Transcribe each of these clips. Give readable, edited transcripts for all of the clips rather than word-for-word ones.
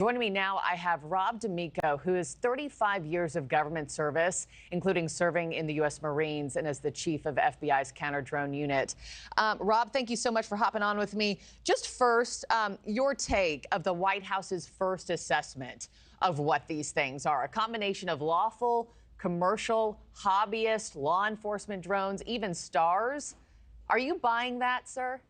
Joining me now, I have Rob D'Amico, who has 35 years of government service, including serving in the U.S. Marines and as the chief of FBI's counter-drone unit. Rob, thank you so much for hopping on with me. Just first, your take of the White House's first assessment of what these things are. A combination of lawful, commercial, hobbyist, law enforcement drones, even stars. Are you buying that, sir?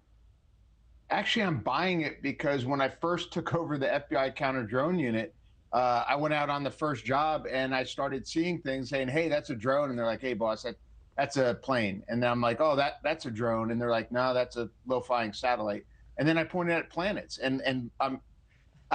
Actually, I'm buying it because when I first took over the FBI counter drone unit, I went out on the first job and I started seeing things saying, "Hey, that's a drone," and they're like, "Hey, boss, that's a plane." And then I'm like, "Oh, that's a drone," and they're like, "No, that's a low-flying satellite." And then I pointed at planets, and I'm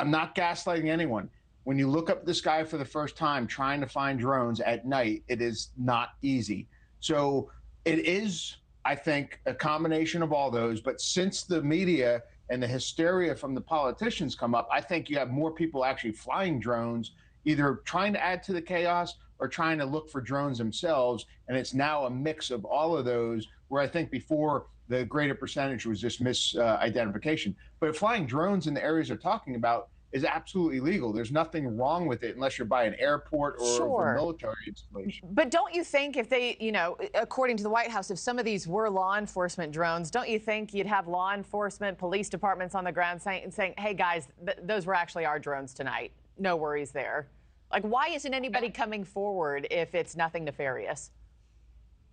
not gaslighting anyone. When you look up the sky for the first time, trying to find drones at night, it is not easy. So it is, I think, a combination of all those. But since the media and the hysteria from the politicians come up, I think you have more people actually flying drones, either trying to add to the chaos or trying to look for drones themselves. And it's now a mix of all of those, where I think before the greater percentage was just misidentification. But flying drones in the areas they're talking about is absolutely legal. There's nothing wrong with it unless you're by an airport or Sure. a military installation. But don't you think if they, according to the White House, if some of these were law enforcement drones, don't you think you'd have law enforcement, police departments on the ground saying, "Hey, guys, those were actually our drones tonight. No worries there." Like, why isn't anybody coming forward if it's nothing nefarious?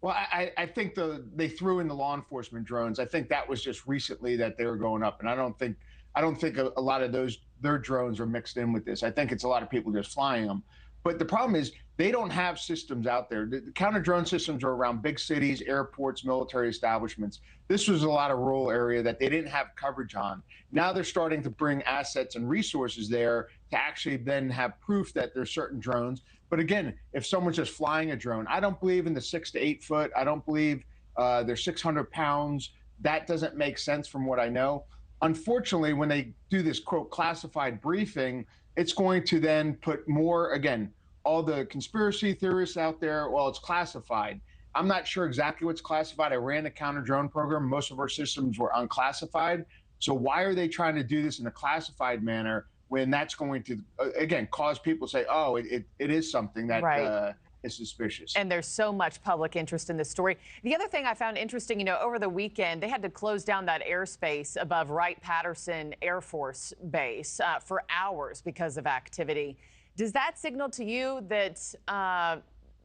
Well, I think they threw in the law enforcement drones. I think that was just recently that they were going up, and I don't think a lot of their drones are mixed in with this. I think it's a lot of people just flying them. But the problem is they don't have systems out there. The counter drone systems are around big cities, airports, military establishments. This was a lot of rural area that they didn't have coverage on. Now they're starting to bring assets and resources there to actually then have proof that there's certain drones. But again, if someone's just flying a drone, I don't believe in the 6 to 8 foot. I don't believe they're 600 pounds. That doesn't make sense from what I know. Unfortunately, when they do this, quote, classified briefing, it's going to then put more, again, all the conspiracy theorists out there, well, it's classified. I'm not sure exactly what's classified. I ran a counter drone program. Most of our systems were unclassified. So why are they trying to do this in a classified manner when that's going to, again, cause people to say, oh, it is something that Right. is suspicious. And there's so much public interest in this story. The other thing I found interesting, over the weekend, they had to close down that airspace above Wright-Patterson Air Force Base for hours because of activity. Does that signal to you that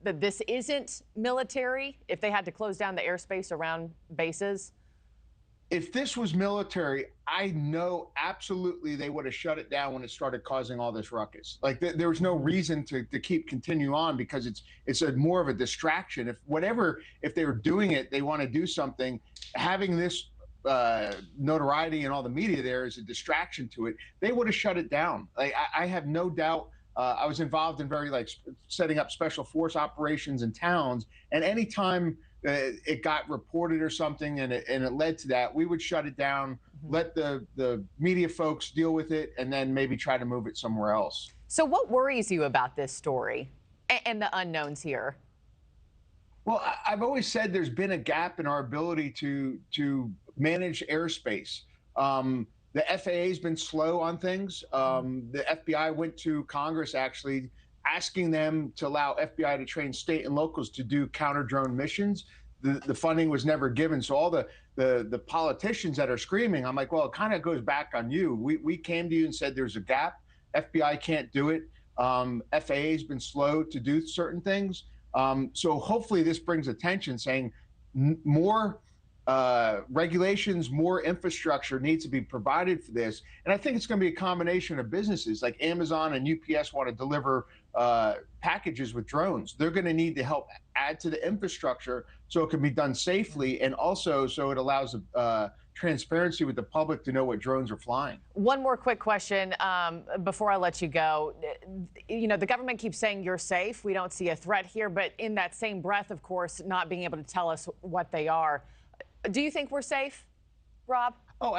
that this isn't military, if they had to close down the airspace around bases? If this was military, I know absolutely they would have shut it down when it started causing all this ruckus. Like there was no reason to keep continue on, because it's more of a distraction. If they were doing it, they want to do something. Having this notoriety and all the media there is a distraction to it. They would have shut it down. Like I have no doubt. I was involved in setting up special force operations in towns, and anytime it got reported or something and it led to that, we would shut it down, let the media folks deal with it, and then maybe try to move it somewhere else. So what worries you about this story and the unknowns here? Well, I've always said there's been a gap in our ability to manage airspace. The FAA has been slow on things. The FBI went to Congress actually asking them to allow FBI to train state and locals to do counter drone missions. The funding was never given. So all the politicians that are screaming, I'm like, well, it kind of goes back on you. We came to you and said there's a gap. FBI can't do it. FAA has been slow to do certain things. So hopefully this brings attention, saying more regulations, more infrastructure needs to be provided for this. And I think it's going to be a combination of businesses like Amazon and UPS want to deliver packages with drones. They're going to need to help add to the infrastructure so it can be done safely, and also so it allows transparency with the public to know what drones are flying. One more quick question before I let you go. The government keeps saying you're safe. We don't see a threat here, but in that same breath, of course, not being able to tell us what they are. Do you think we're safe, Rob? Oh,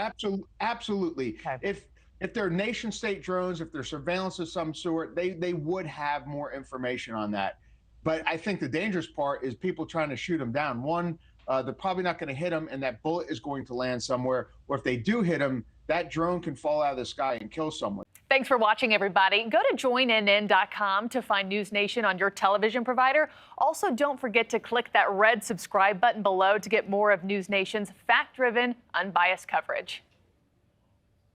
absolutely. Okay. If they're nation state drones, if they're surveillance of some sort, they would have more information on that. But I think the dangerous part is people trying to shoot them down. One, they're probably not going to hit them, and that bullet is going to land somewhere. Or if they do hit them, that drone can fall out of the sky and kill someone. Thanks for watching, everybody. Go to joinnn.com to find NewsNation on your television provider. Also, don't forget to click that red subscribe button below to get more of NewsNation's fact-driven, unbiased coverage.